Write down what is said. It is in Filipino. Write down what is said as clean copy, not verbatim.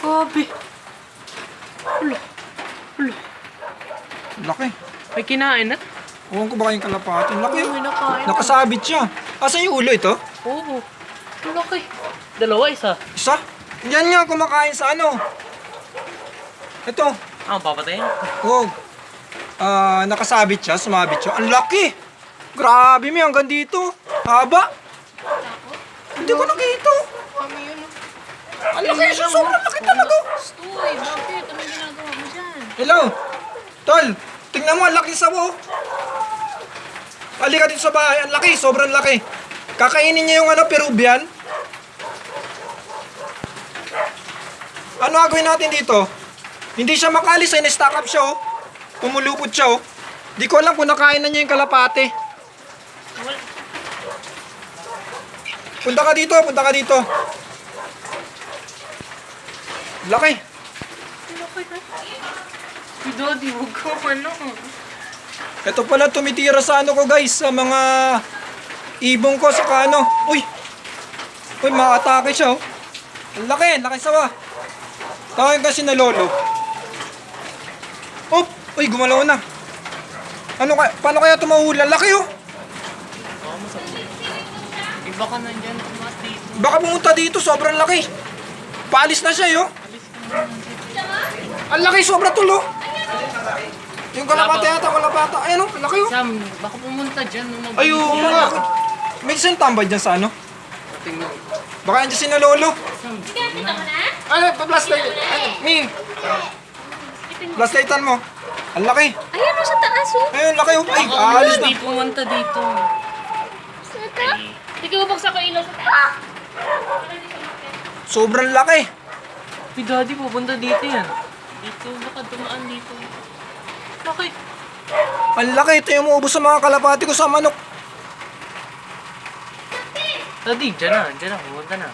Grabe. Ulo. Ulo. Laki. May kinain na? Huwag ko ba kayong kalapati? Laki. May nakain. Nakasabit siya. Asan yung ulo ito? Oo. Ang laki. Dalawa, isa. Isa? Yan nga, kumakain sa ano. Ito. Ah, papatayin? Oh. Nakasabit siya, sumabit siya. Ang laki! Grabe, may hanggang dito. Haba. Hindi ko nakita. Kami yun. Ang laki siya, sobrang laki talaga. Stoy, bakit? Anong ginagawa mo dyan? Hello? Tol, tingnan mo, ang laki sa mo. Halika dito sa bahay, ang laki, sobrang laki. Kakainin niya yung Peruvian. Ano gagawin natin dito? Hindi siya makalis, ay na-stack up siya, oh. Pumulupot siya, oh. Di ko alam kung nakain na niya yung kalapate. Punta ka dito, punta ka dito. Laki. Laki na. Si Daddy, huwag ka ano. Ito pala tumitira sa ano ko, guys, sa mga ibong ko, saka ano. Uy! Uy, makatake siya, oh. Ang laki, laki sawa. Tawagin kasi na lolo. Oh! Uy, gumalaw na. Ano kaya, paano kaya ito mahula? Laki, oh! Iba ka nandyan, mas dito. Baka pumunta dito, sobrang laki. Paalis na siya, oh. Ang laki, sobrang tulo. Yung kalapate yata, kalapata. Ayun, oh, laki, oh. Sam, baka pumunta dyan. Ayun, nga. May isang tambay dyan sa ano. Tingnan. Baka andyan si na lolo. Sam, Ano, pa-flashlight. Ano, Ming. Flashlightan mo. Ang laki. Ayan o, sa taas o. Ayun, laki, oh. Ay, baka aalis na. hindi pumunta dito. Sa taas. Sige, bubuksan ko ilaw sa taas. Sobrang laki. Si Daddy, pupunta dito yan. Dito, baka dumaan dito. Laki. Ang laki. Ito yung umuubos sa mga kalapati ko sa manok. Daddy, dyan na, pumunta na.